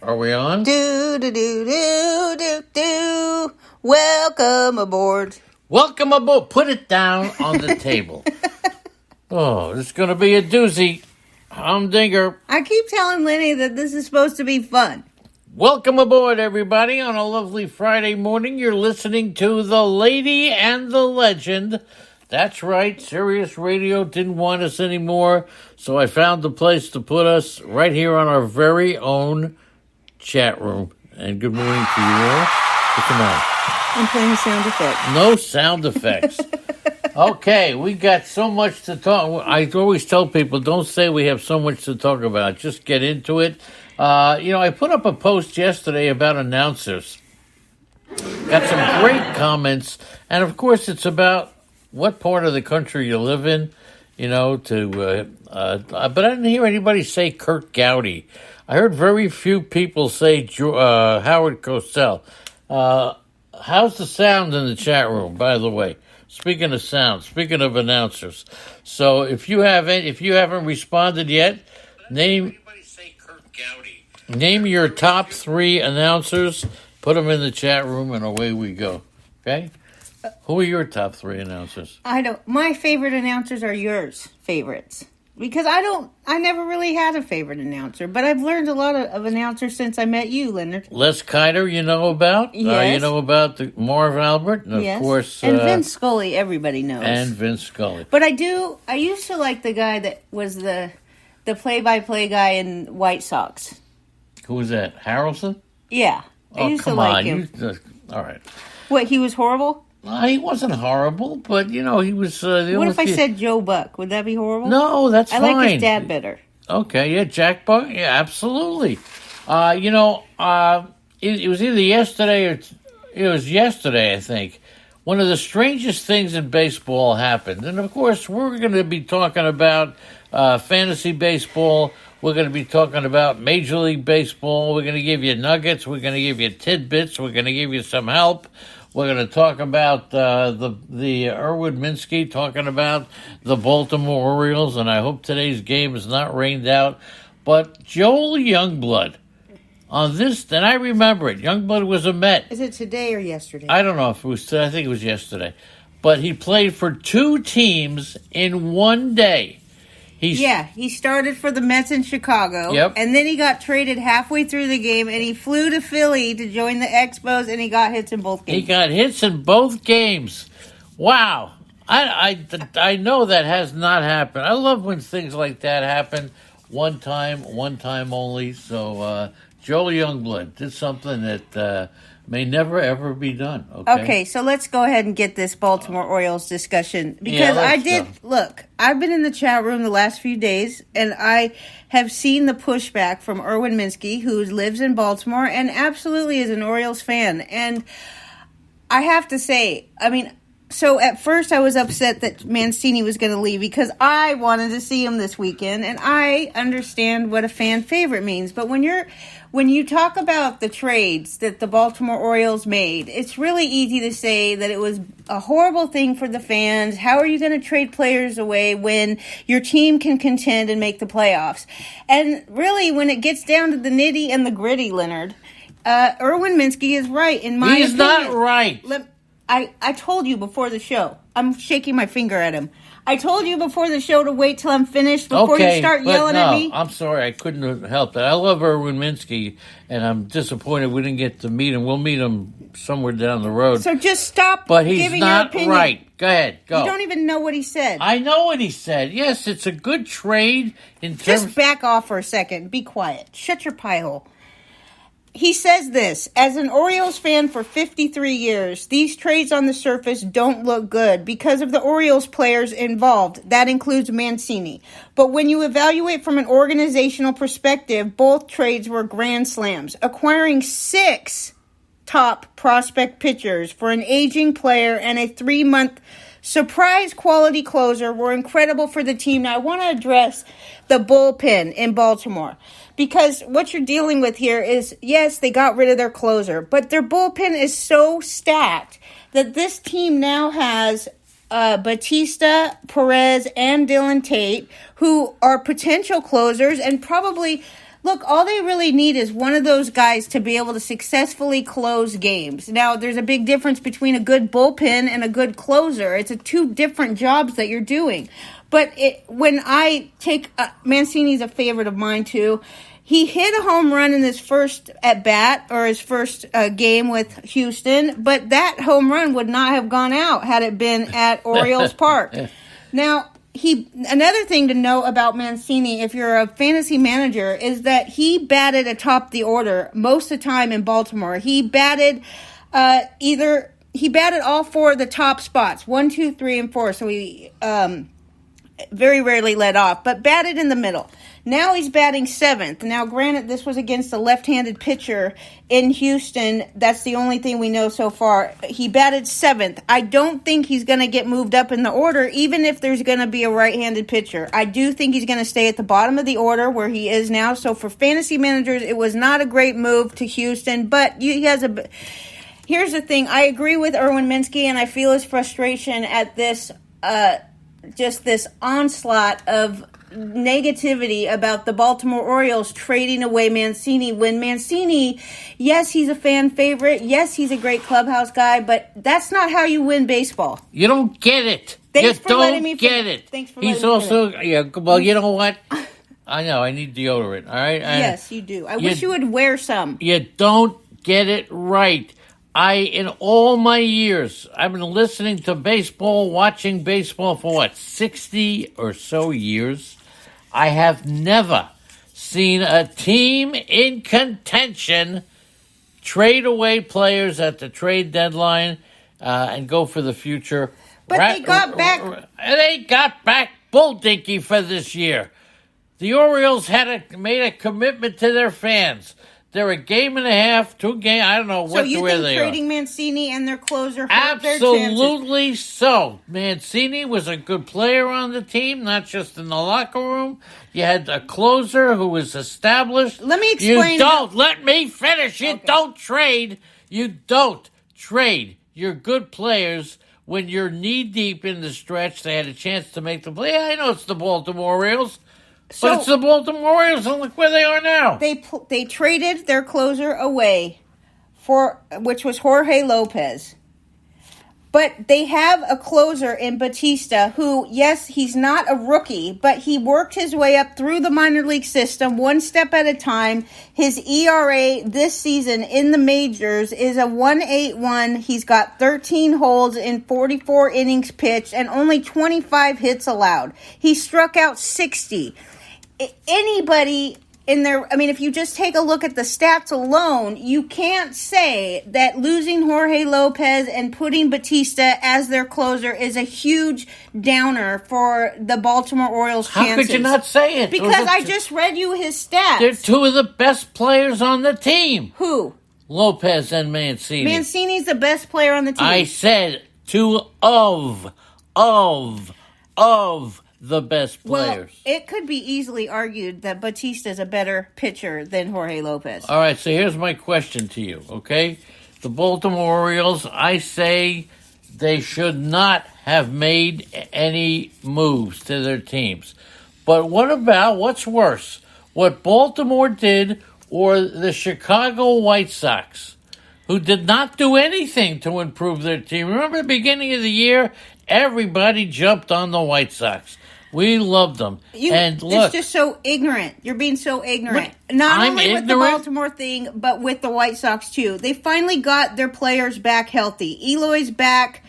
Are we on? Do, do, do, do, do, do. Welcome aboard. Welcome aboard. Put it down on the table. Oh, it's going to be a doozy. Humdinger. I keep telling Lenny that this is supposed to be fun. Welcome aboard, everybody, on a lovely Friday morning. You're listening to The Lady and the Legend. That's right, Sirius Radio didn't want us anymore, so I found the place to put us right here on our very own chat room. And good morning to you all. What's the matter? I'm playing a sound effect. No sound effects. Okay, we got so much to talk. I always tell people, don't say we have so much to talk about. Just get into it. I put up a post yesterday about announcers. Got some great comments. And, of course, it's about what part of the country you live in, but I didn't hear anybody say Kurt Gowdy. I heard very few people say Howard Cosell. How's the sound in the chat room, by the way? Speaking of sound, speaking of announcers. So if you haven't responded yet, name your top 3 announcers, put them in the chat room, and away we go. Okay? Who are your top 3 announcers? My favorite announcers are yours favorites. Because I never really had a favorite announcer, but I've learned a lot of announcers since I met you, Leonard. Les Kiter, you know about? Yes. You know about the Marv Albert? And yes. Of course. And Vince Scully, everybody knows. And Vince Scully. But I used to like the guy that was the play-by-play guy in White Sox. Who was that? Harrelson? Yeah. I used to like him. All right. What, he was horrible? He wasn't horrible, but, he was... what if I said Joe Buck? Would that be horrible? No, that's fine. I like his dad better. Okay, yeah, Jack Buck, yeah, absolutely. It was either yesterday or... It was yesterday, I think. One of the strangest things in baseball happened. And, of course, we're going to be talking about fantasy baseball. We're going to be talking about Major League Baseball. We're going to give you nuggets. We're going to give you tidbits. We're going to give you some help. We're going to talk about the Erwin Minsky, talking about the Baltimore Orioles, and I hope today's game is not rained out. But Joel Youngblood, on this, and I remember it, Youngblood was a Met. Is it today or yesterday? I don't know if it was today. I think it was yesterday. But he played for 2 teams in one day. He started for the Mets in Chicago. Yep. And then he got traded halfway through the game, and he flew to Philly to join the Expos, and he got hits in both games. He got hits in both games. Wow. I know that has not happened. I love when things like that happen. One time only. So Joel Youngblood did something that may never, ever be done. Okay, so let's go ahead and get this Baltimore Orioles discussion. Because I've been in the chat room the last few days, and I have seen the pushback from Erwin Minsky, who lives in Baltimore, and absolutely is an Orioles fan. And I have to say, so at first I was upset that Mancini was going to leave because I wanted to see him this weekend, and I understand what a fan favorite means. But when you talk about the trades that the Baltimore Orioles made, it's really easy to say that it was a horrible thing for the fans. How are you going to trade players away when your team can contend and make the playoffs? And really, when it gets down to the nitty and the gritty, Leonard, Erwin Minsky is right, in my opinion. He's not right. I told you before the show. I'm shaking my finger at him. I told you before the show to wait till I'm finished before you start yelling at me. I'm sorry. I couldn't help that. I love Erwin Minsky, and I'm disappointed we didn't get to meet him. We'll meet him somewhere down the road. So just stop but he's giving not your opinion. Right. Go ahead. Go. You don't even know what he said. I know what he said. Yes, it's a good trade in terms... Just back off for a second. Be quiet. Shut your pie hole. He says this, as an Orioles fan for 53 years, these trades on the surface don't look good because of the Orioles players involved. That includes Mancini. But when you evaluate from an organizational perspective, both trades were grand slams, acquiring 6 top prospect pitchers for an aging player and a 3-month surprise quality closer were incredible for the team. Now, I want to address the bullpen in Baltimore. Because what you're dealing with here is, yes, they got rid of their closer, but their bullpen is so stacked that this team now has Batista, Perez, and Dylan Tate, who are potential closers and probably Look, all they really need is one of those guys to be able to successfully close games. Now, there's a big difference between a good bullpen and a good closer. It's two different jobs that you're doing. But when I take Mancini's a favorite of mine too. He hit a home run in his first at bat or his first game with Houston, but that home run would not have gone out had it been at Orioles Park. Now, another thing to know about Mancini, if you're a fantasy manager, is that he batted atop the order most of the time in Baltimore. He batted all four of the top spots, 1, 2, 3, and 4. So he very rarely led off, but batted in the middle. Now he's batting 7th. Now, granted, this was against a left-handed pitcher in Houston. That's the only thing we know so far. He batted 7th. I don't think he's going to get moved up in the order, even if there's going to be a right-handed pitcher. I do think he's going to stay at the bottom of the order where he is now. So for fantasy managers, it was not a great move to Houston, but he has a... Here's the thing. I agree with Erwin Minsky, and I feel his frustration at this, just this onslaught of negativity about the Baltimore Orioles trading away Mancini when Mancini, yes, he's a fan favorite. Yes, he's a great clubhouse guy, but that's not how you win baseball. You don't get it. Thanks you for don't letting me get it. Thanks for He's letting also, me yeah, well, you know what? I know, I need deodorant, all right? Yes, you do. I wish you would wear some. You don't get it right. In all my years, I've been listening to baseball, watching baseball for 60 or so years. I have never seen a team in contention trade away players at the trade deadline and go for the future. But they got back. They got back Bull Dinky for this year. The Orioles made a commitment to their fans. They're a game and a half, 2 games. I don't know where they are. So you think trading Mancini and their closer hurt their chances? Absolutely so. Mancini was a good player on the team, not just in the locker room. You had a closer who was established. Let me explain. Let me finish. You don't trade. You don't trade your good players when you're knee-deep in the stretch. They had a chance to make the play. I know it's the Baltimore Orioles. But it's the Baltimore Orioles, and look where they are now. They traded their closer away, which was Jorge Lopez. But they have a closer in Batista who, yes, he's not a rookie, but he worked his way up through the minor league system one step at a time. His ERA this season in the majors is a 1.81. He's got 13 holds in 44 innings pitched and only 25 hits allowed. He struck out 60. Anybody in there, I mean, if you just take a look at the stats alone, you can't say that losing Jorge Lopez and putting Batista as their closer is a huge downer for the Baltimore Orioles' chances. How could you not say it? Because I just read you his stats. They're 2 of the best players on the team. Who? Lopez and Mancini. Mancini's the best player on the team. I said 2 of the best players. Well, it could be easily argued that Batista's a better pitcher than Jorge Lopez. All right, so here's my question to you, okay? The Baltimore Orioles, I say they should not have made any moves to their teams. But what's worse? What Baltimore did or the Chicago White Sox, who did not do anything to improve their team? Remember the beginning of the year? Everybody jumped on the White Sox. We loved them. And look, it's just so ignorant. You're being so ignorant. Not only with the Baltimore thing, but with the White Sox, too. They finally got their players back healthy. Eloy's back.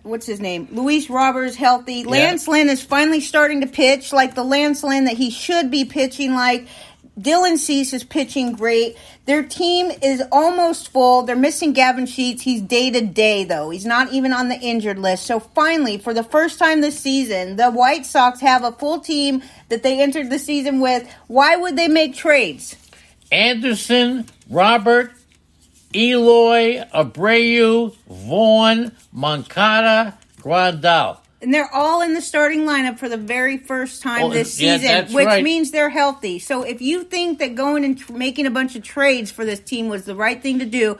What's his name? Luis Roberts healthy. Yeah. Lance Lynn is finally starting to pitch like the Lance Lynn that he should be pitching like. Dylan Cease is pitching great. Their team is almost full. They're missing Gavin Sheets. He's day-to-day, though. He's not even on the injured list. So finally, for the first time this season, the White Sox have a full team that they entered the season with. Why would they make trades? Anderson, Robert, Eloy, Abreu, Vaughn, Moncada, Grandal. And they're all in the starting lineup for the very first time this season, which means they're healthy. So if you think that going and making a bunch of trades for this team was the right thing to do,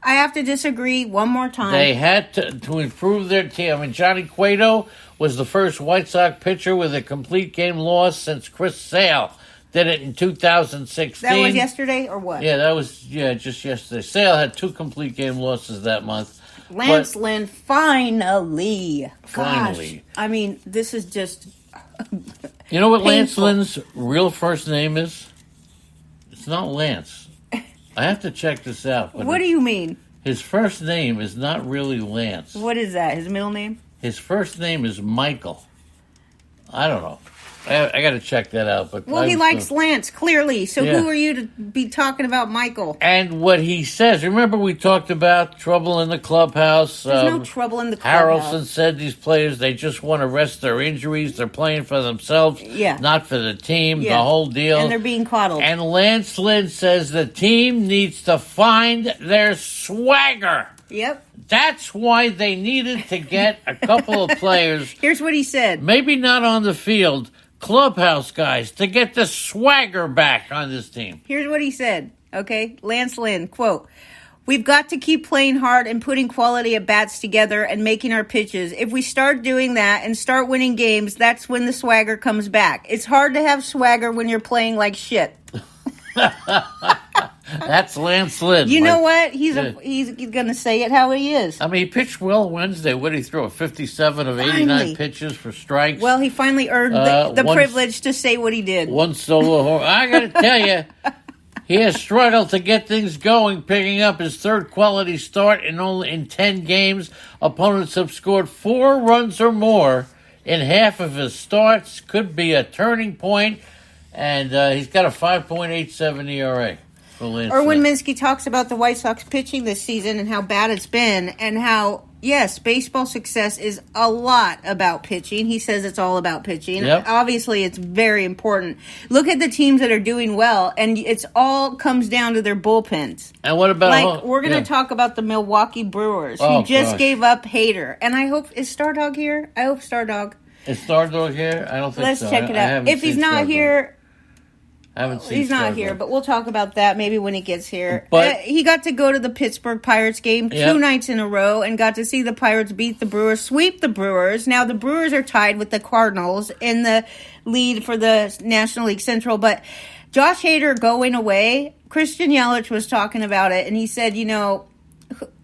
I have to disagree one more time. They had to improve their team. I mean, Johnny Cueto was the first White Sox pitcher with a complete game loss since Chris Sale did it in 2016. That was yesterday or what? Yeah, that was just yesterday. Sale had 2 complete game losses that month. Lance Lynn, finally. Finally. Gosh, I mean, this is just You know what painful. Lance Lynn's real first name is? It's not Lance. I have to check this out. But What do you mean? His first name is not really Lance. What is that? His middle name? His first name is Michael. I don't know. I got to check that out. But Well, he likes Lance, clearly. So Yeah. who are you to be talking about Michael? And what he says, remember we talked about trouble in the clubhouse. There's no trouble in the clubhouse. Harrelson said these players, they just want to rest their injuries. They're playing for themselves, not for the team, the whole deal. And they're being coddled. And Lance Lynn says the team needs to find their swagger. Yep. That's why they needed to get a couple of players. Here's what he said. Maybe not on the field, clubhouse guys, to get the swagger back on this team. Here's what he said, okay? Lance Lynn, quote, "We've got to keep playing hard and putting quality at bats together and making our pitches. If we start doing that and start winning games, that's when the swagger comes back. It's hard to have swagger when you're playing like shit." That's Lance Lynn. You know what? He's going to say it how he is. I mean, he pitched well Wednesday. What did he throw? 57 of 89 Finally. pitches for strikes. Well, he finally earned the privilege to say what he did. One solo home. I got to tell you, he has struggled to get things going, picking up his third quality start in 10 games. Opponents have scored 4 runs or more in half of his starts. Could be a turning point, and he's got a 5.87 ERA. Erwin Minsky talks about the White Sox pitching this season and how bad it's been, and how, yes, baseball success is a lot about pitching. He says it's all about pitching. Yep. Obviously, it's very important. Look at the teams that are doing well, and it's all comes down to their bullpens. And what about... we're going to talk about the Milwaukee Brewers, who just gave up Hader. And I hope... Is Stardog here? I hope Stardog... Is Stardog here? I don't think Let's so. check it out. If he's not here... I haven't seen He's not Stardog. here, but we'll talk about that maybe when he gets here. But he got to go to the Pittsburgh Pirates game 2 nights in a row and got to see the Pirates beat the Brewers, sweep the Brewers. Now the Brewers are tied with the Cardinals in the lead for the National League Central. But Josh Hader going away, Christian Yelich was talking about it, and he said, you know,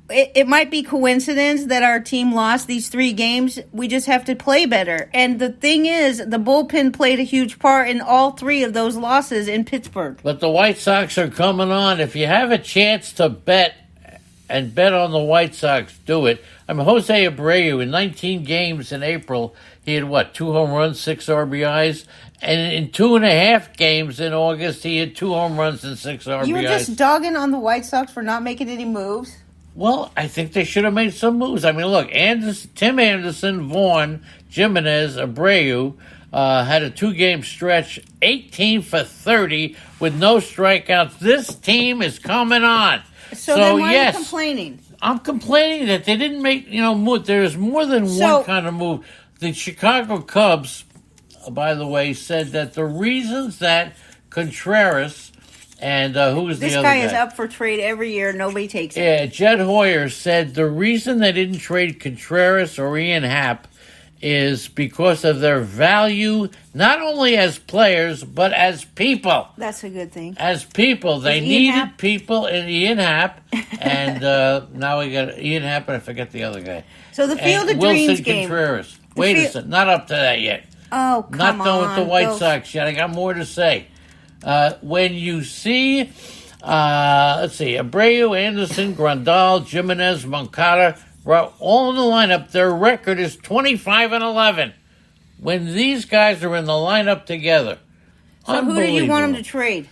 it might be coincidence that our team lost these 3 games. We just have to play better. And the thing is, the bullpen played a huge part in all 3 of those losses in Pittsburgh. But the White Sox are coming on. If you have a chance to bet on the White Sox, do it. I mean, Jose Abreu, in 19 games in April, he had, 2 home runs, 6 RBIs? And in 2.5 games in August, he had 2 home runs and 6 RBIs. You were just dogging on the White Sox for not making any moves? Well, I think they should have made some moves. I mean, look, Tim Anderson, Vaughn, Jimenez, Abreu had a 2-game stretch, 18 for 30 with no strikeouts. This team is coming on. So then why are you complaining? I'm complaining that they didn't make, move. There's more than one kind of move. The Chicago Cubs, by the way, said that the reasons that Contreras... And who is the other guy? This guy is up for trade every year. Nobody takes it. Yeah, Jed Hoyer said the reason they didn't trade Contreras or Ian Happ is because of their value, not only as players, but as people. That's a good thing. As people. They needed people in Ian Happ, and now we got Ian Happ, and I forget the other guy. So the Field of Dreams game. Contreras. Wait a second. Not up to that yet. Oh, come on. Not done with the White Sox yet. I got more to say. When you see, let's see, Abreu, Anderson, Grandal, Jimenez, Moncada, all in the lineup, their record is 25-11. When these guys are in the lineup together. So who do you want them to trade?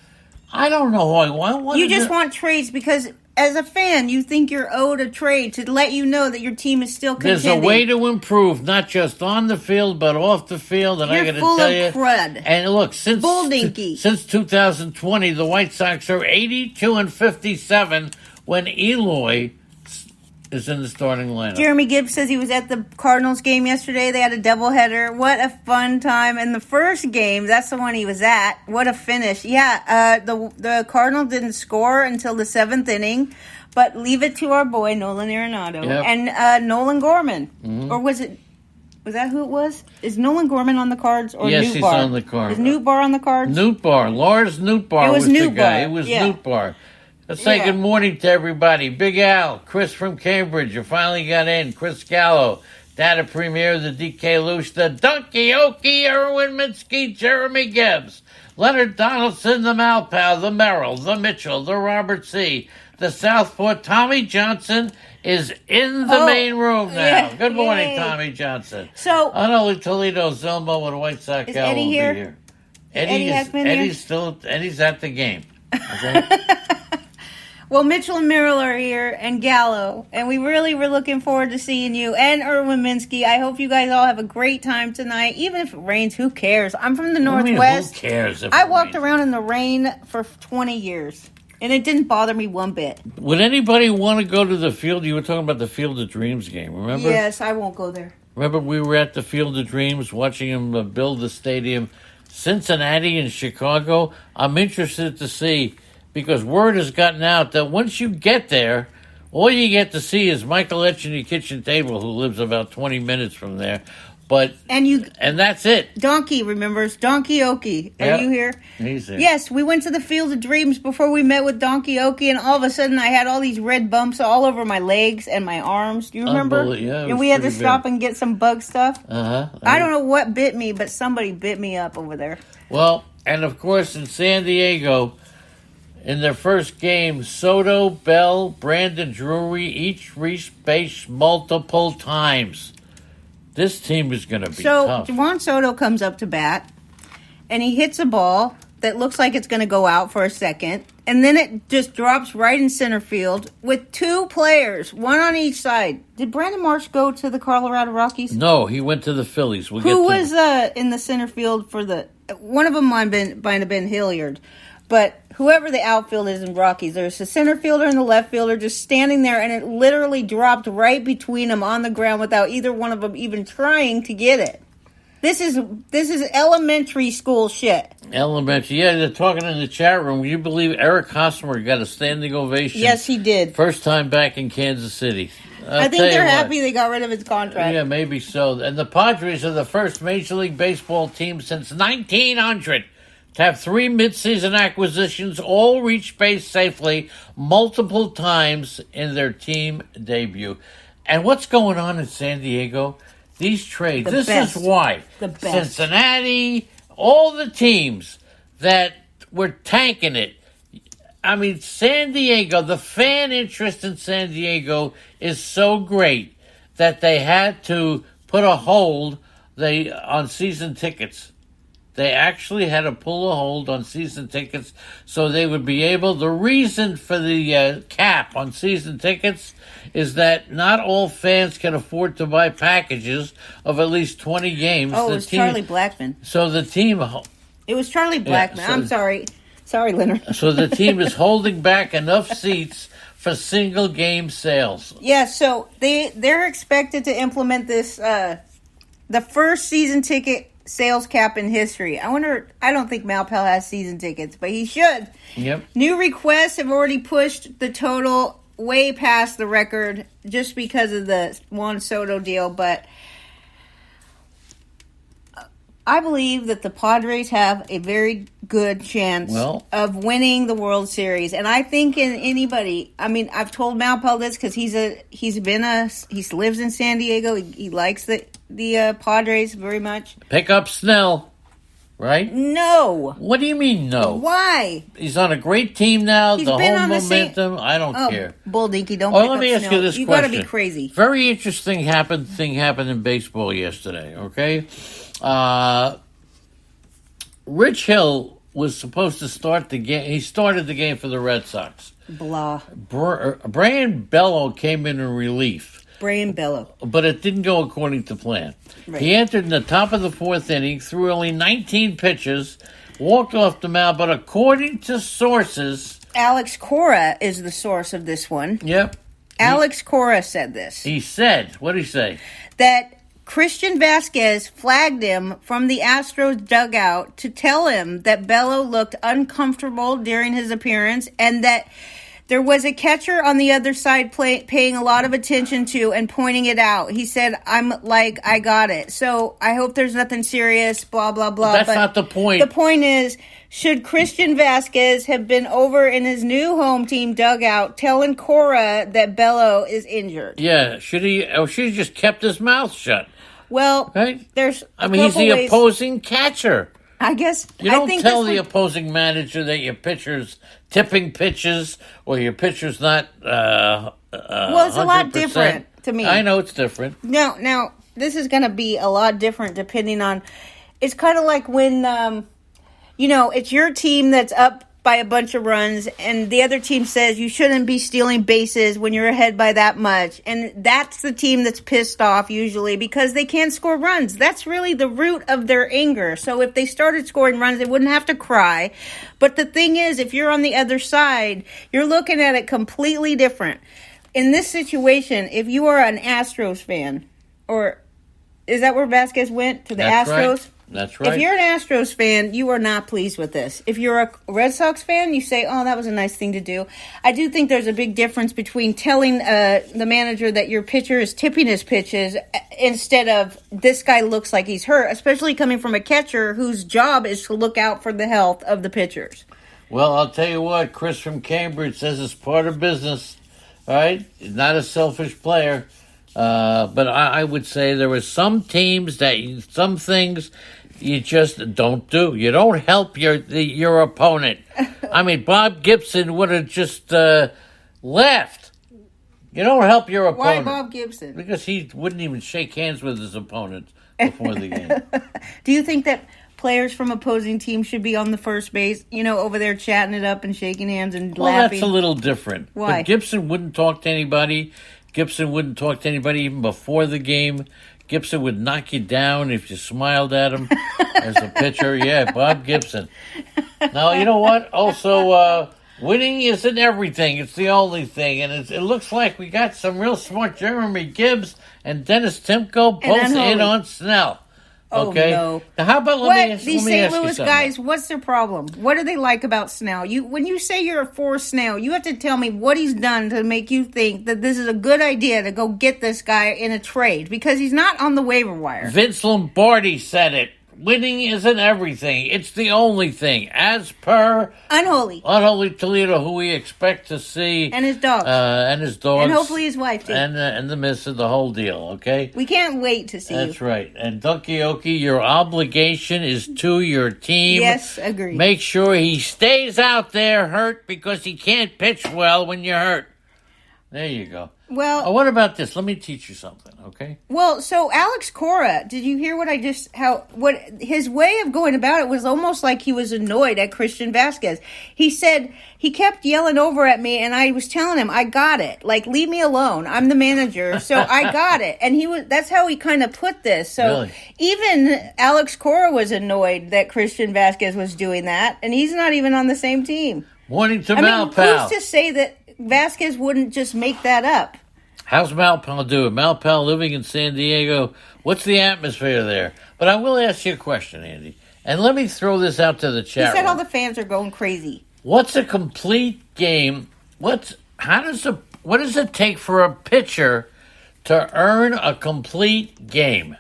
I don't know who I want. You just want trades because as a fan, you think you're owed a trade to let you know that your team is still contending. There's a way to improve, not just on the field, but off the field. And I got to tell you, crud. And look, since 2020, the White Sox are 82-57 when Eloy is in the starting lineup. Jeremy Gibbs says he was at the Cardinals game yesterday. They had a doubleheader. What a fun time. And the first game, that's the one he was at. What a finish. Yeah, the Cardinals didn't score until the 7th inning, but leave it to our boy, Nolan Arenado. Yep. And Nolan Gorman. Mm-hmm. Or was that who it was? Is Nolan Gorman on the cards? Or yes, Newt he's Bar? on the cards. Is Newt Bar on the cards? Newt Bar. Lars Newt Bar was the guy. It was yeah. Newt Bar. Let's say good morning to everybody. Big Al, Chris from Cambridge. You finally got in. Chris Gallo, Data Premier, the DK Luce, the Donkey Okie, Erwin Minsky, Jeremy Gibbs, Leonard Donaldson, the Malpal, the Merrill, the Mitchell, the Robert C., the Southport. Tommy Johnson is in the main room now. Yeah, good morning, Tommy Johnson. So, Unholy Toledo, Zelmo, and White Sox Gal will be here. Eddie's at the game. Okay. Well, Mitchell and Merrill are here, and Gallo, and we really were looking forward to seeing you, and Erwin Minsky. I hope you guys all have a great time tonight. Even if it rains, who cares? I'm from the Northwest. Who cares if I walked around in the rain for 20 years, and it didn't bother me one bit. Would anybody want to go to the field? You were talking about the Field of Dreams game, remember? Yes, I won't go there. Remember we were at the Field of Dreams watching them build the stadium. Cincinnati and Chicago, I'm interested to see, because word has gotten out that once you get there, all you get to see is Michael Etch in your kitchen table, who lives about 20 minutes from there. And that's it. Donkey remembers. Donkey Okie. Are you here? He's here. Yes, we went to the Field of Dreams before we met with Donkey Okie, and all of a sudden I had all these red bumps all over my legs and my arms. Do you remember? Yeah, and we had to stop and get some bug stuff. Uh-huh. I don't know what bit me, but somebody bit me up over there. Well, and of course in San Diego, in their first game, Soto, Bell, Brandon Drury each reached base multiple times. This team is going to be tough. So, Juan Soto comes up to bat, and he hits a ball that looks like it's going to go out for a second, and then it just drops right in center field with two players, one on each side. Did Brandon Marsh go to the Colorado Rockies? No, he went to the Phillies. Who was in the center field for the... One of them might have been Hilliard. But whoever the outfield is in Rockies, there's a center fielder and the left fielder just standing there, and it literally dropped right between them on the ground without either one of them even trying to get it. This is elementary school shit. Elementary. Yeah, they're talking in the chat room. Will you believe Eric Hosmer got a standing ovation? Yes, he did. First time back in Kansas City. I think they're happy they got rid of his contract. Yeah, maybe so. And the Padres are the first Major League Baseball team since 1900 to have 3 midseason acquisitions, all reach base safely multiple times in their team debut. And what's going on in San Diego? These trades. This is why. The best. Cincinnati, all the teams that were tanking it. I mean, San Diego, the fan interest in San Diego is so great that they had to put a hold on season tickets. They actually had to pull a hold on season tickets so they would be able... The reason for the cap on season tickets is that not all fans can afford to buy packages of at least 20 games. Oh, it was Charlie Blackmon. So the team... It was Charlie Blackmon. Yeah, I'm sorry. Sorry, Leonard. So the team is holding back enough seats for single game sales. Yeah, so they're expected to implement this, the first season ticket sales cap in history. I don't think Malpal has season tickets, but he should. Yep. New requests have already pushed the total way past the record just because of the Juan Soto deal, but I believe that the Padres have a very good chance of winning the World Series. And I think I've told Malpal this because he lives in San Diego. He likes the Padres very much. Pick up Snell, right? No. What do you mean no? Why? He's on a great team now. He's the been whole on the momentum. I don't care. Bull Dinky, don't pick up let me ask you this question. You gotta be crazy. Very interesting thing happened in baseball yesterday, okay? Rich Hill was supposed to start the game. He started the game for the Red Sox. Blah. Brian Bello came in relief. Brian Bello. But it didn't go according to plan. Right. He entered in the top of the 4th inning, threw only 19 pitches, walked off the mound, but according to sources... Alex Cora is the source of this one. Yep. Alex Cora said this. He said, what did he say? That Christian Vasquez flagged him from the Astros dugout to tell him that Bello looked uncomfortable during his appearance and that there was a catcher on the other side paying a lot of attention to and pointing it out. He said, I got it. So I hope there's nothing serious, blah, blah, blah. That's not the point. The point is, should Christian Vasquez have been over in his new home team dugout telling Cora that Bello is injured? Yeah, should he just kept his mouth shut? Well, right? He's the opposing catcher. I guess you don't tell the opposing manager that your pitcher's tipping pitches or your pitcher's not. Well, it's 100%. A lot different to me. I know it's different. Now this is going to be a lot different depending on. It's kind of like when, it's your team that's up by a bunch of runs, and the other team says you shouldn't be stealing bases when you're ahead by that much. And that's the team that's pissed off usually because they can't score runs. That's really the root of their anger. So if they started scoring runs, they wouldn't have to cry. But the thing is, if you're on the other side, you're looking at it completely different. In this situation, if you are an Astros fan, or is that where Vasquez went? To the That's Astros? Right. That's right. If you're an Astros fan, you are not pleased with this. If you're a Red Sox fan, you say, oh, that was a nice thing to do. I do think there's a big difference between telling the manager that your pitcher is tipping his pitches instead of this guy looks like he's hurt, especially coming from a catcher whose job is to look out for the health of the pitchers. Well, I'll tell you what, Chris from Cambridge says it's part of business, all right? He's not a selfish player. But I would say there were some teams some things you just don't do. You don't help your opponent. I mean, Bob Gibson would have just left. You don't help your opponent. Why Bob Gibson? Because he wouldn't even shake hands with his opponent before the game. Do you think that players from opposing teams should be on the first base, over there chatting it up and shaking hands and laughing? Well, that's a little different. Why? But Gibson wouldn't talk to anybody. Gibson wouldn't talk to anybody even before the game. Gibson would knock you down if you smiled at him as a pitcher. Yeah, Bob Gibson. Now, you know what? Also, winning isn't everything. It's the only thing. And it looks like we got some real smart Jeremy Gibbs and Dennis Timko both in on Snell. Okay. Oh, no. Now, how about these St. Louis guys, what's their problem? What do they like about Snell? When you say you're for Snell, you have to tell me what he's done to make you think that this is a good idea to go get this guy in a trade, because he's not on the waiver wire. Vince Lombardi said it. Winning isn't everything. It's the only thing. As per Unholy Toledo, who we expect to see. And his dogs. And hopefully his wife, too. And the missus, the whole deal, okay? We can't wait to see That's right. And Dunkioki, your obligation is to your team. Yes, agreed. Make sure he stays out there hurt because he can't pitch well when you're hurt. There you go. Well, what about this? Let me teach you something, okay? Well, so Alex Cora, did you hear what his way of going about it was almost like he was annoyed at Christian Vasquez. He said he kept yelling over at me, and I was telling him, I got it. Like, leave me alone. I'm the manager, so I got it. And that's how he kind of put this. So really? Even Alex Cora was annoyed that Christian Vasquez was doing that, and he's not even on the same team. Morning to Malpal. Who's to say that Vasquez wouldn't just make that up? How's Malpal doing? Malpal living in San Diego. What's the atmosphere there? But I will ask you a question, Andy. And let me throw this out to the chat He said room. all the fans are going crazy. What's a complete game? What does it take for a pitcher to earn a complete game?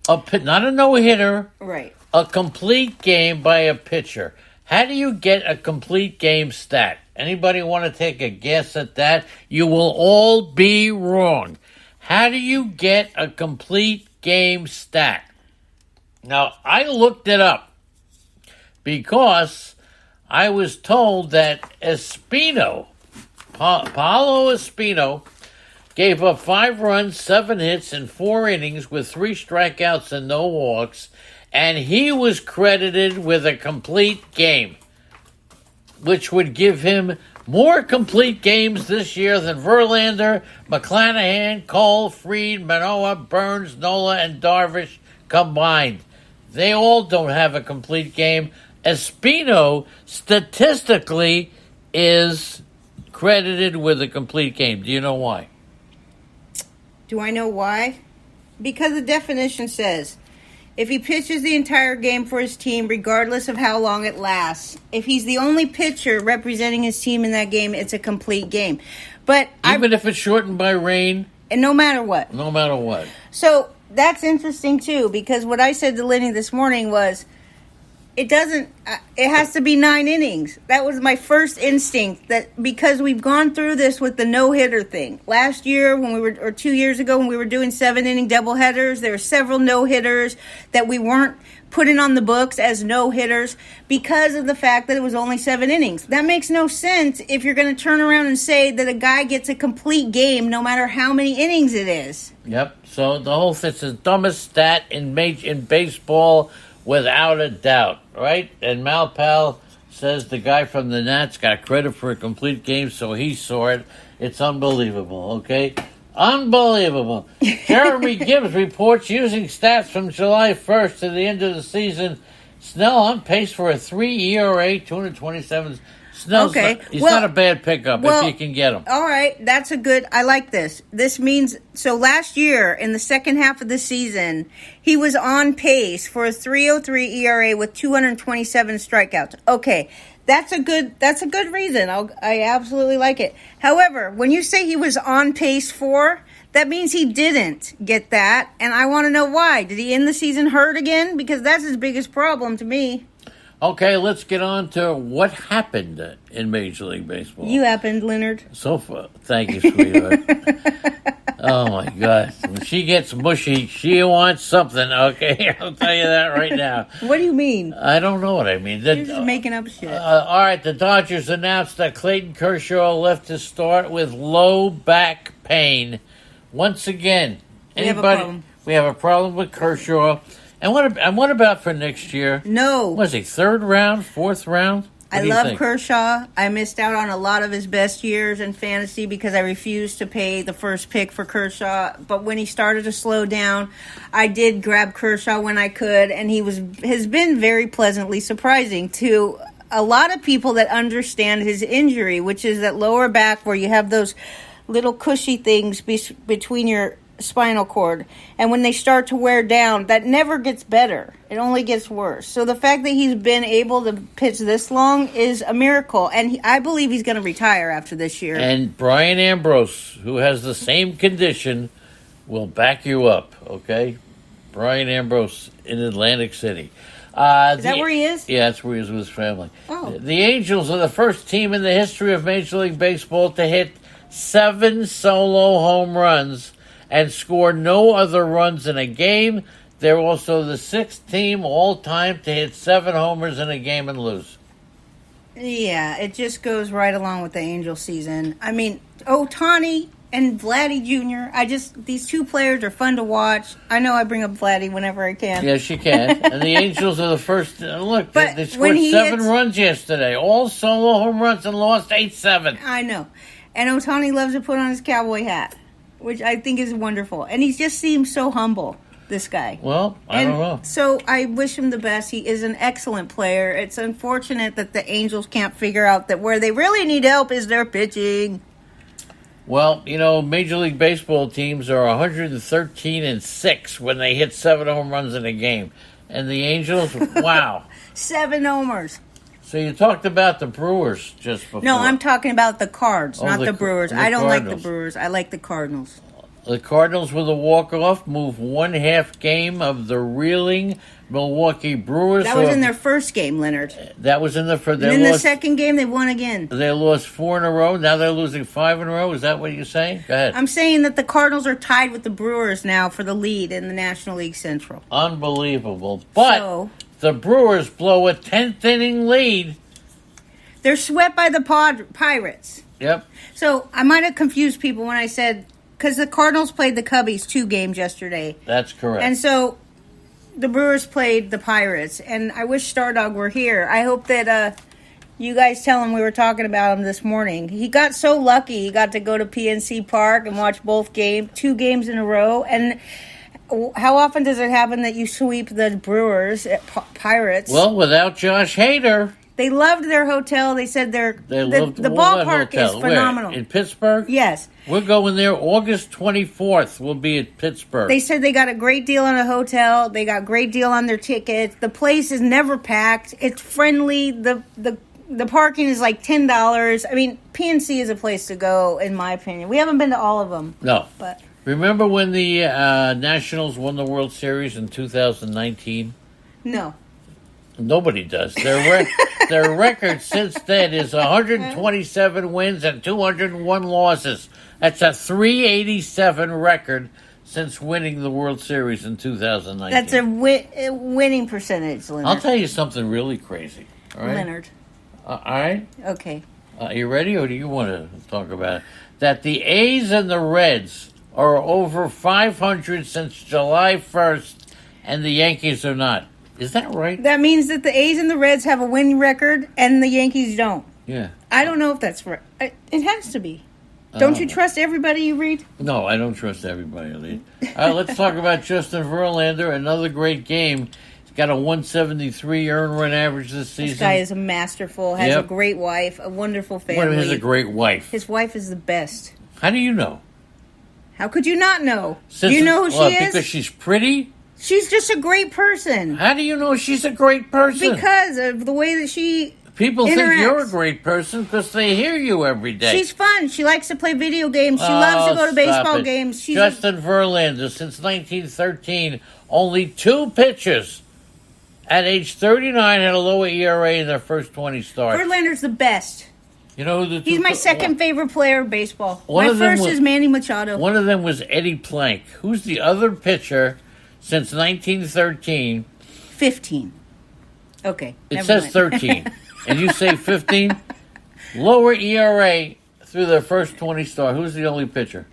Not a no-hitter. Right. A complete game by a pitcher. How do you get a complete game stat? Anybody want to take a guess at that? You will all be wrong. How do you get a complete game stat? Now, I looked it up because I was told that Paolo Espino, gave up 5 runs, 7 hits, in 4 innings with 3 strikeouts and no walks, and he was credited with a complete game, which would give him more complete games this year than Verlander, McClanahan, Cole, Fried, Manoah, Burns, Nola, and Darvish combined. They all don't have a complete game. Espino statistically is credited with a complete game. Do you know why? Do I know why? Because the definition says, if he pitches the entire game for his team, regardless of how long it lasts, if he's the only pitcher representing his team in that game, it's a complete game. But even if it's shortened by rain? And no matter what. No matter what. So that's interesting, too, because what I said to Lenny this morning was, it has to be 9 innings. That was my first instinct, that because we've gone through this with the no-hitter thing. Last year, or 2 years ago, when we were doing 7-inning doubleheaders, there were several no-hitters that we weren't putting on the books as no-hitters because of the fact that it was only 7 innings. That makes no sense if you're going to turn around and say that a guy gets a complete game no matter how many innings it is. Yep. So the whole thing's the dumbest stat in baseball, without a doubt, right? And Malpal says the guy from the Nats got credit for a complete game, so he saw it. It's unbelievable, okay? Unbelievable. Jeremy Gibbs reports using stats from July 1st to the end of the season. Snell on pace for a 3 ERA, 227. Snell's he's not a bad pickup if you can get him. All right, that's a good. I like this. This means so last year in the second half of the season, he was on pace for a 3.03 ERA with 227 strikeouts. Okay, that's a good reason. I absolutely like it. However, when you say he was on pace for, that means he didn't get that, and I want to know why. Did he end the season hurt again? Because that's his biggest problem to me. Okay, let's get on to what happened in Major League Baseball. You happened, Leonard. So far, thank you, sweetheart. Oh, my God. When she gets mushy, she wants something, okay? I'll tell you that right now. What do you mean? I don't know what I mean. You're just making up shit. All right, the Dodgers announced that Clayton Kershaw left to start with low back pain. Once again, we have a problem with Kershaw. And what about for next year? No. Was he third round, fourth round? I love Kershaw. I missed out on a lot of his best years in fantasy because I refused to pay the first pick for Kershaw. But when he started to slow down, I did grab Kershaw when I could, and he has been very pleasantly surprising to a lot of people that understand his injury, which is that lower back where you have those little cushy things between your spinal cord, and when they start to wear down, that never gets better. It only gets worse. So the fact that he's been able to pitch this long is a miracle, and I believe he's going to retire after this year. And Brian Ambrose, who has the same condition, will back you up, okay? Brian Ambrose in Atlantic City. Is that where he is? Yeah, that's where he is with his family. Oh. The Angels are the first team in the history of Major League Baseball to hit 7 solo home runs and score no other runs in a game. They're also the 6th team all-time to hit 7 homers in a game and lose. Yeah, it just goes right along with the Angel season. I mean, Ohtani and Vladdy Jr., these two players are fun to watch. I know I bring up Vladdy whenever I can. Yes, you can. And the Angels are the first. Look, they scored 7 runs yesterday. All solo home runs and lost 8-7. I know. And Ohtani loves to put on his cowboy hat, which I think is wonderful. And he just seems so humble, this guy. Well, I don't know. So I wish him the best. He is an excellent player. It's unfortunate that the Angels can't figure out that where they really need help is their pitching. Well, Major League Baseball teams are 113-6 when they hit 7 home runs in a game. And the Angels, wow. 7 homers. So you talked about the Brewers just before. No, I'm talking about the Cards, not the Brewers. I don't Cardinals. like the Brewers. I like the Cardinals. The Cardinals with a walk-off move 1/2 game of the reeling Milwaukee Brewers. That was in their first game, Leonard. That was in the first. And in the second game, they won again. They lost 4 in a row. Now they're losing 5 in a row. Is that what you're saying? Go ahead. I'm saying that the Cardinals are tied with the Brewers now for the lead in the National League Central. Unbelievable. But the Brewers blow a 10th inning lead. They're swept by the Pirates. Yep. So I might have confused people when I said, because the Cardinals played the Cubbies 2 games yesterday. That's correct. And so the Brewers played the Pirates. And I wish Stardog were here. I hope that you guys tell him we were talking about him this morning. He got so lucky. He got to go to PNC Park and watch both games, 2 games in a row. And how often does it happen that you sweep the Brewers at Pirates? Well, without Josh Hader. They loved their hotel. They said the ballpark is phenomenal. Where? In Pittsburgh? Yes. We're going there August 24th. We'll be at Pittsburgh. They said they got a great deal on a hotel. They got a great deal on their tickets. The place is never packed. It's friendly. The parking is like $10. I mean, PNC is a place to go, in my opinion. We haven't been to all of them. No. But remember when the Nationals won the World Series in 2019? No. Nobody does. Their record since then is 127 wins and 201 losses. That's a 387 record since winning the World Series in 2019. That's a winning percentage, Leonard. I'll tell you something really crazy. All right? Leonard. All right? Okay. You ready, or do you want to talk about it? That the A's and the Reds are over 500 since July 1st, and the Yankees are not. Is that right? That means that the A's and the Reds have a winning record and the Yankees don't. Yeah. I don't know if that's right. It has to be. Don't you trust everybody you read? No, I don't trust everybody I read. All right, let's talk about Justin Verlander. Another great game. He's got a 173 earned run average this season. This guy is a masterful, has a great wife, a wonderful family. What, has a great wife? His wife is the best. How do you know? How could you not know? Do you know who she is? Because she's pretty? She's just a great person. How do you know she's a great person? Because of the way that she People interacts. think you're a great person because they hear you every day. She's fun. She likes to play video games. She loves to go to baseball games. Justin Verlander, since 1913, only 2 pitchers at age 39 had a lower ERA in their first 20 starts. Verlander's the best. You know who He's my second favorite player of baseball. My first is Manny Machado. One of them was Eddie Plank. Who's the other pitcher since 1913? 15. Okay. It says 13. And you say 15? Lower ERA through their first 20 starts. Who's the only pitcher?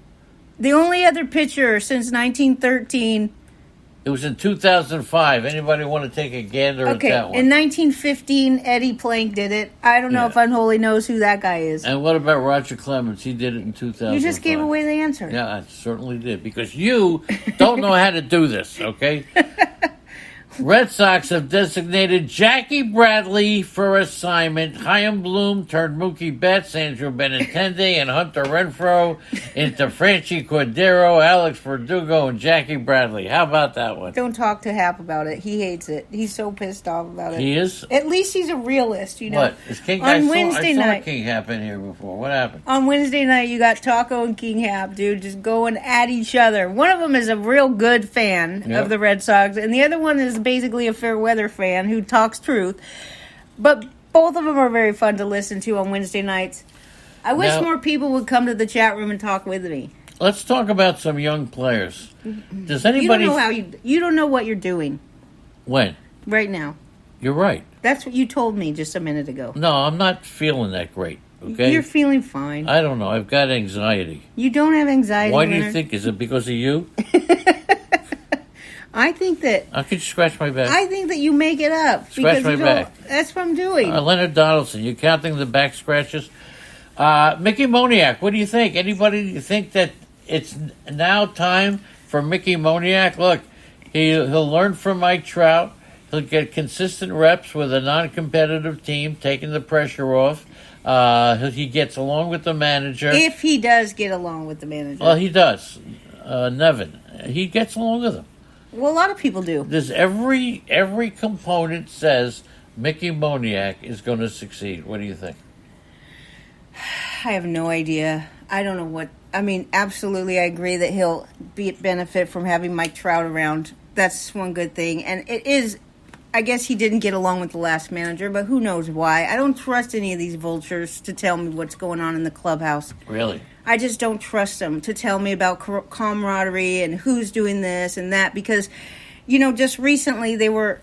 The only other pitcher since 1913. It was in 2005. Anybody want to take a gander at that one? In 1915, Eddie Plank did it. I don't know if Unholy knows who that guy is. And what about Roger Clemens? He did it in 2005. You just gave away the answer. Yeah, I certainly did. Because you don't know how to do this, okay? Red Sox have designated Jackie Bradley for assignment. Chaim Bloom turned Mookie Betts, Andrew Benintendi, and Hunter Renfroe into Franchi Cordero, Alex Verdugo, and Jackie Bradley. How about that one? Don't talk to Hap about it. He hates it. He's so pissed off about it. He is? At least he's a realist, you know. What? Is King, on Wednesday night. I saw King Hap in here before. What happened? On Wednesday night, you got Taco and King Hap, dude, just going at each other. One of them is a real good fan of the Red Sox, and the other one is basically a fair weather fan who talks truth. But both of them are very fun to listen to on Wednesday nights. I wish more people would come to the chat room and talk with me. Let's talk about some young players. Does anybody... You don't know what you're doing. When? Right now. You're right. That's what you told me just a minute ago. No, I'm not feeling that great, okay? You're feeling fine. I don't know. I've got anxiety. You don't have anxiety, Why do you think? Is it because of you? I think that... I could scratch my back. I think that you make it up. Scratch my back. That's what I'm doing. Leonard Donaldson, you counting the back scratches? Mickey Moniak, what do you think? Anybody think that it's now time for Mickey Moniak? Look, he'll learn from Mike Trout. He'll get consistent reps with a non-competitive team, taking the pressure off. He gets along with the manager. If he does get along with the manager. Well, he does. Nevin. He gets along with him. Well, a lot of people do. There's every component says Mickey Moniak is going to succeed. What do you think? I have no idea. I don't know what... I mean, absolutely, I agree that he'll benefit from having Mike Trout around. That's one good thing. And it is... I guess he didn't get along with the last manager, but who knows why. I don't trust any of these vultures to tell me what's going on in the clubhouse. Really? I just don't trust them to tell me about camaraderie and who's doing this and that, because, you know, just recently the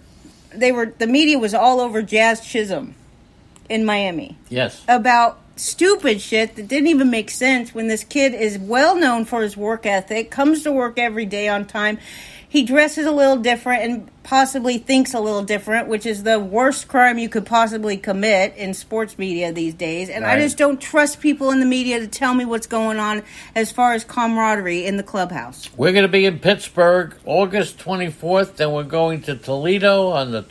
media was all over Jazz Chisholm in Miami. Yes. About stupid shit that didn't even make sense when this kid is well known for his work ethic, comes to work every day on time. He dresses a little different and possibly thinks a little different, which is the worst crime you could possibly commit in sports media these days. And I just don't trust people in the media to tell me what's going on as far as camaraderie in the clubhouse. We're going to be in Pittsburgh August 24th, then we're going to Toledo on the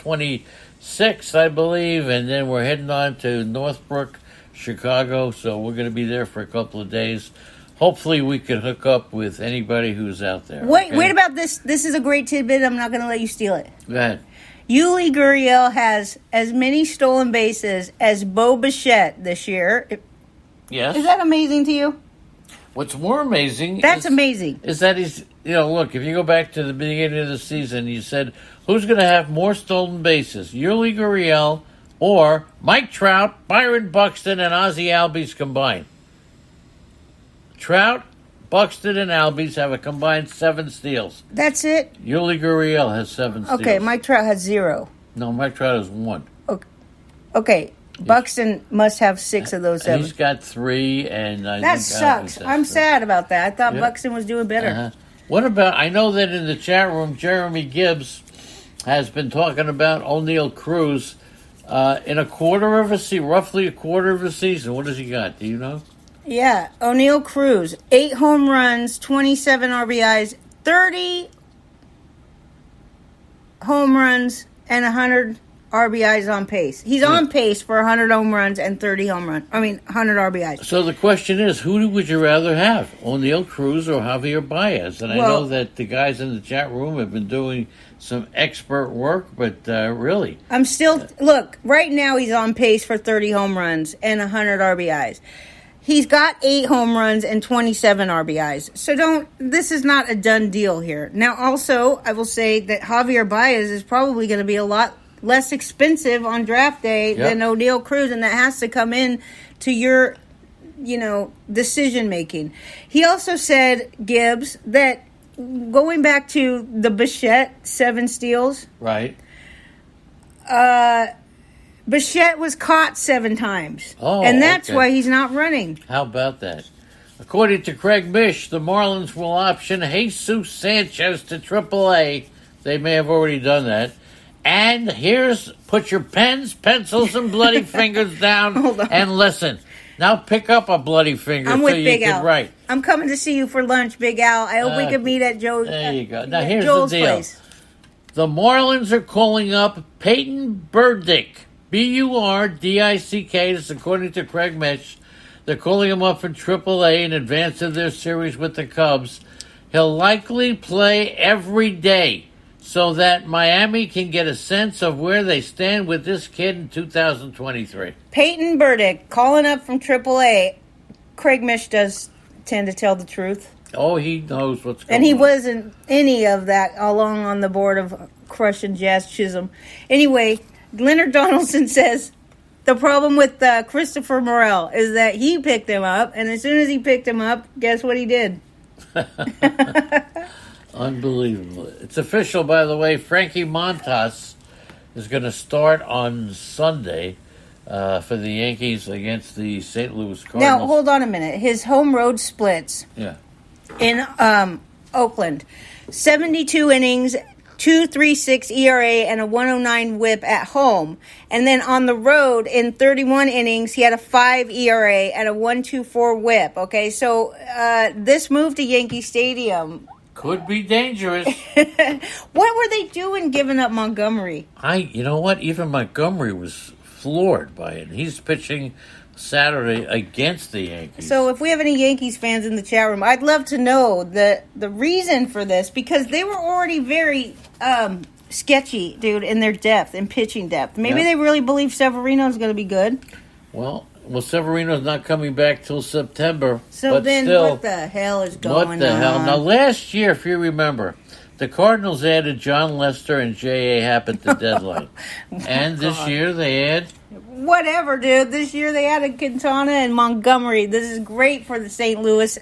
6th, I believe, and then we're heading on to Northbrook, Chicago. So we're going to be there for a couple of days. Hopefully, we can hook up with anybody who's out there. Wait about this. This is a great tidbit. I'm not going to let you steal it. Go ahead. Yuli Gurriel has as many stolen bases as Bo Bichette this year. Yes. Is that amazing to you? What's more amazing amazing. Is that he's, look, if you go back to the beginning of the season, you said, who's going to have more stolen bases, Yuli Gurriel or Mike Trout, Byron Buxton, and Ozzie Albies combined? Trout, Buxton, and Albies have a combined 7 steals. That's it? Yuli Gurriel has 7 steals. Okay, Mike Trout has 0. No, Mike Trout has 1. Okay. Buxton must have 6 of those 7. He's got 3, and that sucks. I'm sad about that. I thought Buxton was doing better. What about? I know that in the chat room, Jeremy Gibbs has been talking about O'Neal Cruz in roughly a quarter of a season. What has he got? Do you know? Yeah, O'Neal Cruz, 8 home runs, 27 RBIs, 30 home runs, and 100 RBIs on pace. He's on pace for 100 home runs and 100 RBIs. So the question is, who would you rather have, O'Neal Cruz or Javier Baez? And I know that the guys in the chat room have been doing some expert work, but really. Look, right now he's on pace for 30 home runs and 100 RBIs. He's got 8 home runs and 27 RBIs. So this is not a done deal here. Now, also, I will say that Javier Baez is probably going to be a lot less expensive on draft day than O'Neal Cruz, and that has to come in to your, decision making. He also said, Gibbs, that going back to the Bichette 7 steals. Right. Bichette was caught 7 times. And that's why he's not running. How about that? According to Craig Mish, the Marlins will option Jesus Sanchez to AAA. They may have already done that. And put your pens, pencils, and bloody fingers down and listen. Now pick up a bloody finger I'm so with you Big can Al. write. I'm coming to see you for lunch, Big Al. I hope we can meet at Joe's. There you go. Now here's Joel's the deal. place. The Marlins are calling up Peyton Burdick. Burdick. This is according to Craig Mitch. They're calling him up from AAA in advance of their series with the Cubs. He'll likely play every day so that Miami can get a sense of where they stand with this kid in 2023. Peyton Burdick calling up from AAA. Craig Mish does tend to tell the truth. Oh, he knows what's going on. And he wasn't any of that along on the board of crushing Jazz Chisholm. Anyway, Leonard Donaldson says the problem with Christopher Morel is that he picked him up, and as soon as he picked him up, guess what he did? Unbelievable. It's official, by the way. Frankie Montas is going to start on Sunday for the Yankees against the St. Louis Cardinals. Now, hold on a minute. His home road splits in Oakland. 72 innings, 2.36 ERA, and a 109 whip at home. And then on the road, in 31 innings, he had a 5 ERA and a 1.24 whip. Okay, so this move to Yankee Stadium could be dangerous. What were they doing giving up Montgomery? You know what? Even Montgomery was floored by it. He's pitching Saturday against the Yankees. So if we have any Yankees fans in the chat room, I'd love to know the reason for this, because they were already very sketchy, dude, in their depth, in pitching depth. Maybe they really believe Severino's going to be good. Well, Severino's not coming back till September. So but then still, what the hell is going on? What the hell? Now, last year, if you remember, the Cardinals added John Lester and J.A. Happ at the deadline. And this year they add... Whatever, dude. This year they added Quintana and Montgomery. This is great for the St. Louis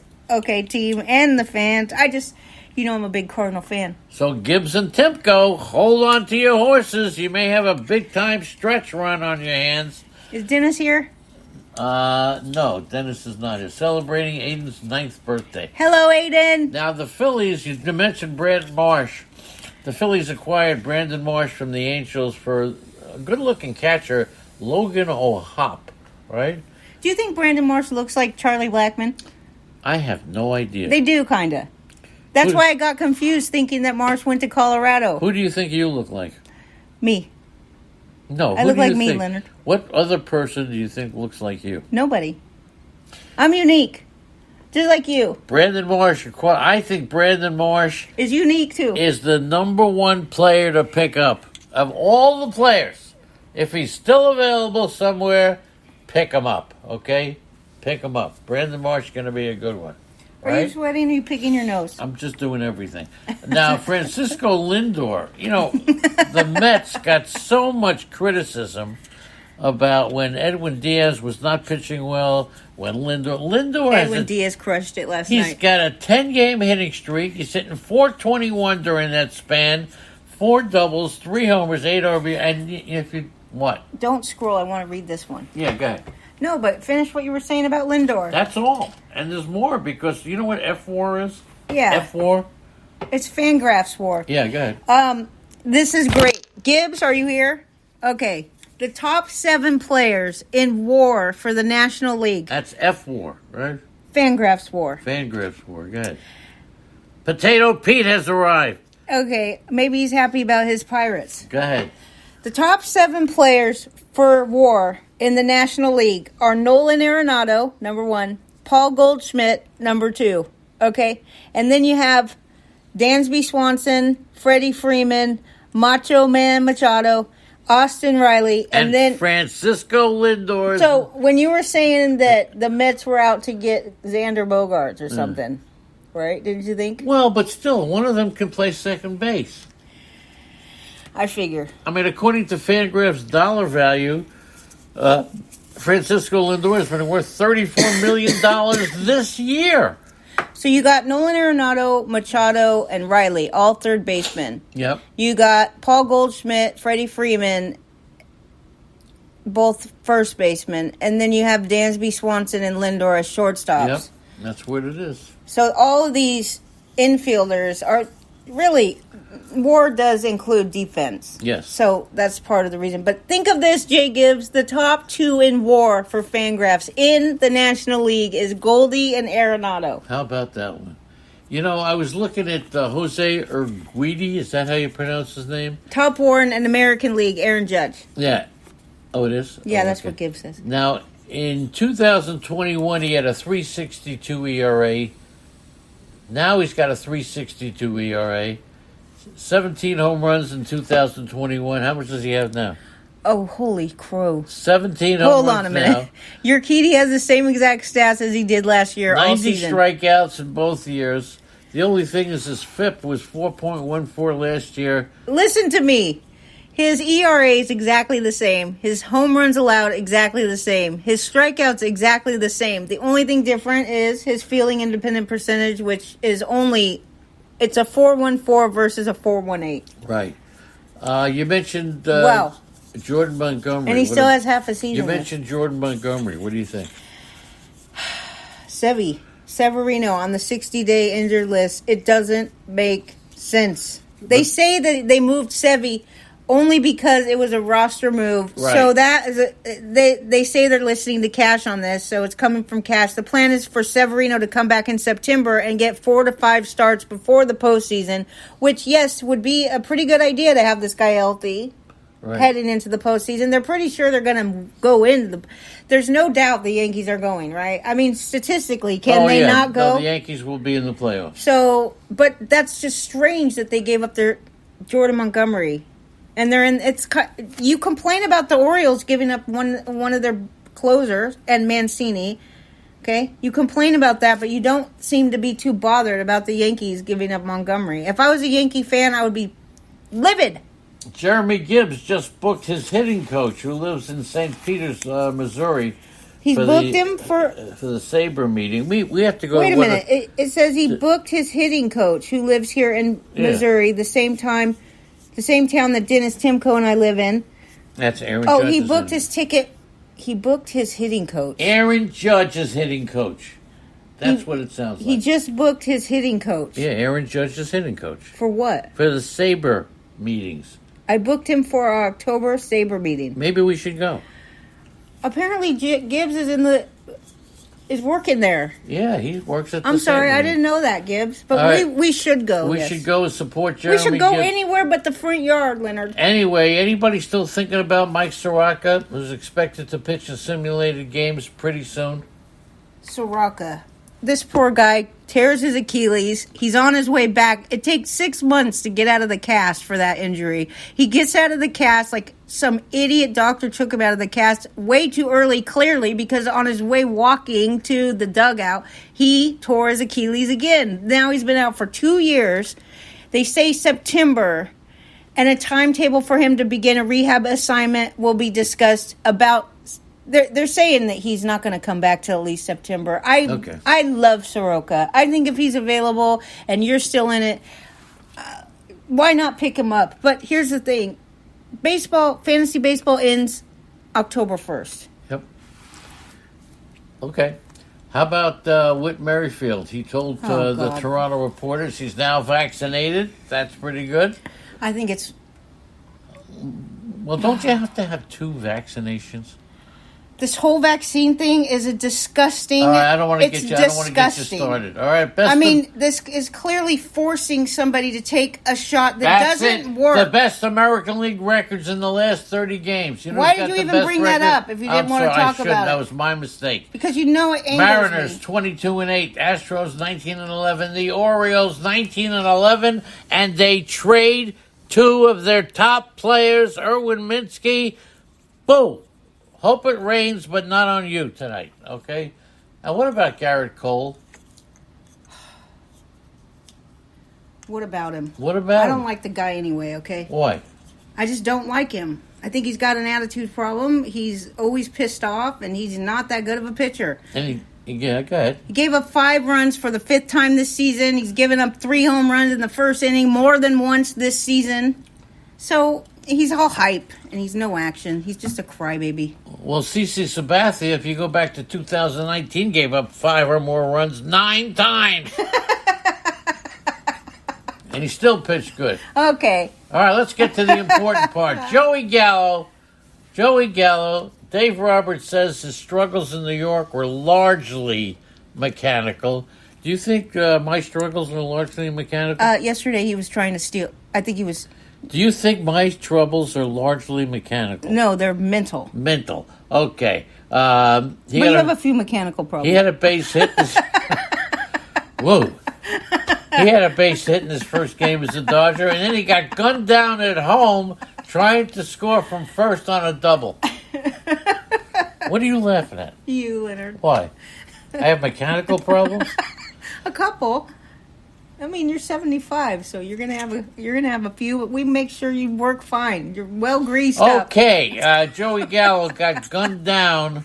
team and the fans. I'm a big Cardinal fan. So Gibbs and Timko, hold on to your horses. You may have a big-time stretch run on your hands. Is Dennis here? No, Dennis is not here. Celebrating Aiden's 9th birthday. Hello, Aiden. Now, the Phillies, you mentioned Brandon Marsh. The Phillies acquired Brandon Marsh from the Angels for a good-looking catcher, Logan O'Hoppe, right? Do you think Brandon Marsh looks like Charlie Blackmon? I have no idea. They do, kind of. That's why I got confused thinking that Marsh went to Colorado. Who do you think you look like? Me. No, I who look do like you me, think? Leonard. What other person do you think looks like you? Nobody. I'm unique. Just like you. Brandon Marsh. I think Brandon Marsh Is unique, too. is the number one player to pick up. Of all the players, if he's still available somewhere, pick him up, okay? Pick him up. Brandon Marsh is going to be a good one. Are you sweating or are you picking your nose? I'm just doing everything. Now, Francisco Lindor, the Mets got so much criticism about when Edwin Diaz was not pitching well, when Lindor Edwin Diaz crushed it last night. He's got a 10-game hitting streak. He's hitting .421 during that span, 4 doubles, 3 homers, 8 RBI, and if you, what? Don't scroll. I want to read this one. Yeah, go ahead. No, but finish what you were saying about Lindor. That's all. And there's more, because you know what F4 is? Yeah. F4? It's Fangraphs War. Yeah, go ahead. This is great. Gibbs, are you here? Okay. The top 7 players in WAR for the National League. That's F4, right? Fangraphs War. Fangraphs War, go ahead. Potato Pete has arrived. Okay, maybe he's happy about his Pirates. Go ahead. The top 7 players for WAR in the National League are Nolan Arenado, number 1, Paul Goldschmidt, number 2. Okay? And then you have Dansby Swanson, Freddie Freeman, Macho Man Machado, Austin Riley, and then Francisco Lindor. So when you were saying that the Mets were out to get Xander Bogaerts or something, right? Didn't you think? Well, but still, one of them can play second base. I figure. I mean, according to Fangraphs' dollar value, Francisco Lindor has been worth $34 million this year. So you got Nolan Arenado, Machado, and Riley, all third basemen. Yep. You got Paul Goldschmidt, Freddie Freeman, both first basemen. And then you have Dansby Swanson and Lindor as shortstops. Yep. That's what it is. So all of these infielders are really, WAR does include defense. Yes. So that's part of the reason. But think of this, Jay Gibbs. The top 2 in WAR for Fangraphs in the National League is Goldie and Arenado. How about that one? I was looking at Jose Urquidy. Is that how you pronounce his name? Top WAR in an American League, Aaron Judge. Yeah. Oh, it is? Yeah, that's okay. what Gibbs says. Now, in 2021, he had a 3.62 ERA. Now he's got a 3.62 ERA. 17 home runs in 2021. How much does he have now? Oh, holy crow. 17 home Hold runs on a minute. Urquidy has the same exact stats as he did last year, 90 all season. strikeouts in both years. The only thing is his FIP was 4.14 last year. Listen to me. His ERA is exactly the same. His home runs allowed exactly the same. His strikeouts exactly the same. The only thing different is his fielding independent percentage, which is it's a 4.14 versus a 4.18. Right. You mentioned Jordan Montgomery. And he still has half a season. You mentioned Jordan Montgomery. What do you think? Severino on the 60-day injured list. It doesn't make sense. They say that they moved Sevy only because it was a roster move. Right. So that is they say they're listening to Cash on this, so it's coming from Cash. The plan is for Severino to come back in September and get 4 to 5 starts before the postseason, which, yes, would be a pretty good idea to have this guy healthy heading into the postseason. They're pretty sure they're going to go into the... There's no doubt the Yankees are going, right? I mean, statistically, can they not go? No, the Yankees will be in the playoffs. So, but that's just strange that they gave up their Jordan Montgomery. And they're in. You complain about the Orioles giving up one of their closers and Mancini, okay? You complain about that, but you don't seem to be too bothered about the Yankees giving up Montgomery. If I was a Yankee fan, I would be livid. Jeremy Gibbs just booked his hitting coach, who lives in St. Peters, Missouri. He's booked him for the Sabre meeting. We have to go. Wait a minute. It says he booked his hitting coach, who lives here in Missouri, the same town that Dennis Timko and I live in. That's Aaron. Oh, Judge's he booked his ticket. He booked his hitting coach. Aaron Judge's hitting coach. That's what it sounds like. He just booked his hitting coach. Yeah, Aaron Judge's hitting coach. For what? For the Sabre meetings. I booked him for our October Sabre meeting. Maybe we should go. Apparently, Gibbs is in the is working there. Yeah, he works at the I'm sorry, I stadium. didn't know that, Gibbs. But we should go. We should go and support Jeremy We should go Gibbs. anywhere but the front yard, Leonard. Anyway, anybody still thinking about Mike Soroka, who's expected to pitch in simulated games pretty soon? Soroka. This poor guy tears his Achilles. He's on his way back. It takes 6 months to get out of the cast for that injury. He gets out of the cast like some idiot doctor took him out of the cast way too early, clearly, because on his way walking to the dugout, he tore his Achilles again. Now he's been out for 2 years. They say September, and a timetable for him to begin a rehab assignment will be discussed about. They're saying that he's not going to come back till at least September. I love Soroka. I think if he's available and you're still in it, why not pick him up? But here's the thing. Fantasy baseball ends October 1st. Yep. Okay. How about Whit Merrifield? He told the Toronto reporters he's now vaccinated. That's pretty good. I think it's... Well, don't you have to have 2 vaccinations? This whole vaccine thing is a disgusting. I don't want to get you. I don't want to get you started. All right, this is clearly forcing somebody to take a shot that doesn't work. The best American League records in the last 30 games. You know, why did you even bring that up if you didn't want to talk about it? That was my mistake. Because you know it angers Mariners me. 22-8, Astros 19-11, the Orioles 19-11, and they trade 2 of their top players, Erwin Minsky. Boom. Hope it rains, but not on you tonight, okay? And what about Garrett Cole? What about him? What about him? I don't like the guy anyway, okay? Why? I just don't like him. I think he's got an attitude problem. He's always pissed off, and he's not that good of a pitcher. And go ahead. He gave up 5 runs for the 5th time this season. He's given up 3 home runs in the first inning more than once this season. So... he's all hype, and he's no action. He's just a crybaby. Well, CC Sabathia, if you go back to 2019, gave up 5 or more runs 9 times. And he still pitched good. Okay. All right, let's get to the important part. Joey Gallo. Dave Roberts says his struggles in New York were largely mechanical. Do you think my struggles were largely mechanical? Yesterday he was trying to steal. I think he was... Do you think my troubles are largely mechanical? No, they're mental. Mental. Okay. But you have a few mechanical problems. He had a base hit. Whoa. He had a base hit in his first game as a Dodger, and then he got gunned down at home trying to score from first on a double. What are you laughing at? You, Leonard. Why? I have mechanical problems? A couple. I mean, you're 75, so you're gonna have a few. But we make sure you work fine. You're well greased up. Okay, Joey Gallo got gunned down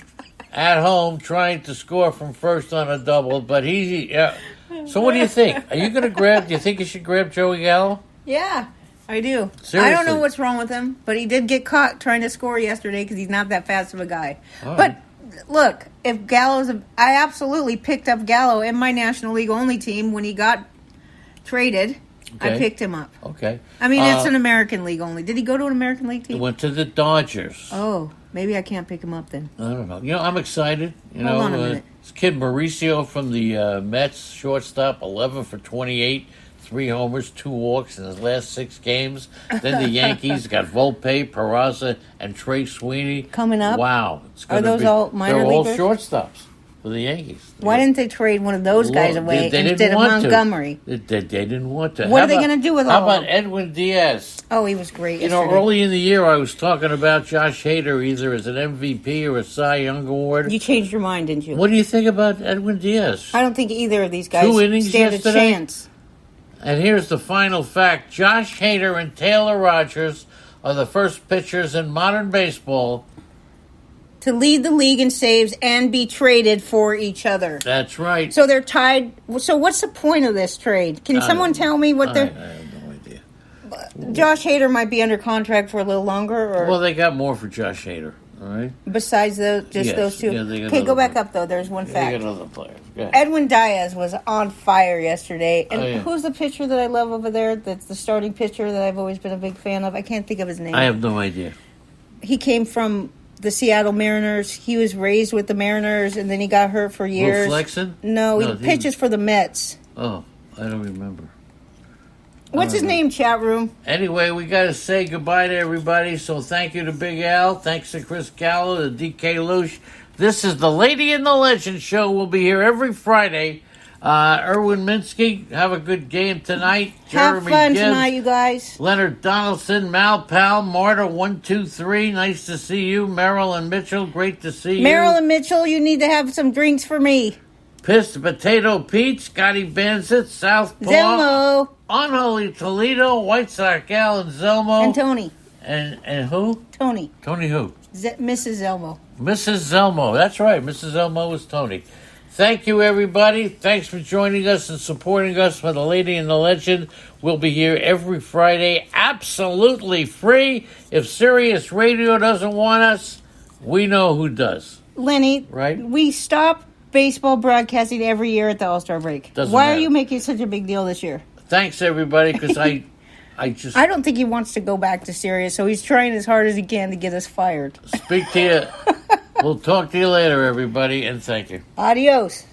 at home trying to score from first on a double, but he. So what do you think? Are you gonna grab? Do you think you should grab Joey Gallo? Yeah, I do. Seriously? I don't know what's wrong with him, but he did get caught trying to score yesterday because he's not that fast of a guy. All but right. Look, if I absolutely picked up Gallo in my National League only team when he got traded. Okay. I picked him up. Okay. I mean, it's an American League only. Did he go to an American League team? He went to the Dodgers. Oh, maybe I can't pick him up then. I don't know. You know, I'm excited. Hold on a minute. This kid Mauricio from the Mets, shortstop, 11 for 28, 3 homers, 2 walks in his last 6 games. Then the Yankees got Volpe, Peraza, and Trey Sweeney. Coming up? Wow. Are those all minor leaguers? They're all shortstops for the Yankees. Why didn't they trade one of those guys away instead of Montgomery? They didn't want to. What are they going to do with all of them? How about Edwin Diaz? Oh, he was great yesterday. Early in the year, I was talking about Josh Hader either as an MVP or a Cy Young Award. You changed your mind, didn't you? What do you think about Edwin Diaz? I don't think either of these guys 2 innings stand yesterday? a chance. And here's the final fact. Josh Hader and Taylor Rogers are the first pitchers in modern baseball to lead the league in saves and be traded for each other. That's right. So they're tied. So what's the point of this trade? Can someone tell me what they're... I have no idea. Josh Hader might be under contract for a little longer? Or... Well, they got more for Josh Hader, all right? Besides those 2? Yeah, okay, go back up, though. There's one fact. They got other players. Go ahead. Edwin Diaz was on fire yesterday. And who's the pitcher that I love over there that's the starting pitcher that I've always been a big fan of? I can't think of his name. I have no idea. He came from the Seattle Mariners. He was raised with the Mariners, and then he got hurt for years. Will Flexen? No, he pitches for the Mets. Oh, I don't remember. What's his name, chat room? Anyway, we got to say goodbye to everybody. So thank you to Big Al. Thanks to Chris Gallo, to DK Lush. This is the Lady and the Legend show. We'll be here every Friday. Erwin Minsky, have a good game tonight. Have fun tonight, you guys. Leonard Donaldson, Mal Pal, Marta 123. Nice to see you. Marilyn Mitchell, great to see you. Marilyn Mitchell, you need to have some drinks for me. Pissed Potato Pete, Scotty Banzit, Southpaw. Zelmo. Unholy Toledo, White Sox Gal, and Zelmo. And Tony. And who? Tony. Tony who? Mrs. Zelmo. Mrs. Zelmo. That's right. Mrs. Zelmo was Tony. Thank you, everybody. Thanks for joining us and supporting us for the Lady and the Legend. We'll be here every Friday, absolutely free. If Sirius Radio doesn't want us, we know who does. Lenny, right? We stop baseball broadcasting every year at the All-Star break. Why are you making such a big deal this year? Thanks, everybody, because I don't think he wants to go back to Sirius, so he's trying as hard as he can to get us fired. Speak to you. We'll talk to you later, everybody, and thank you. Adios.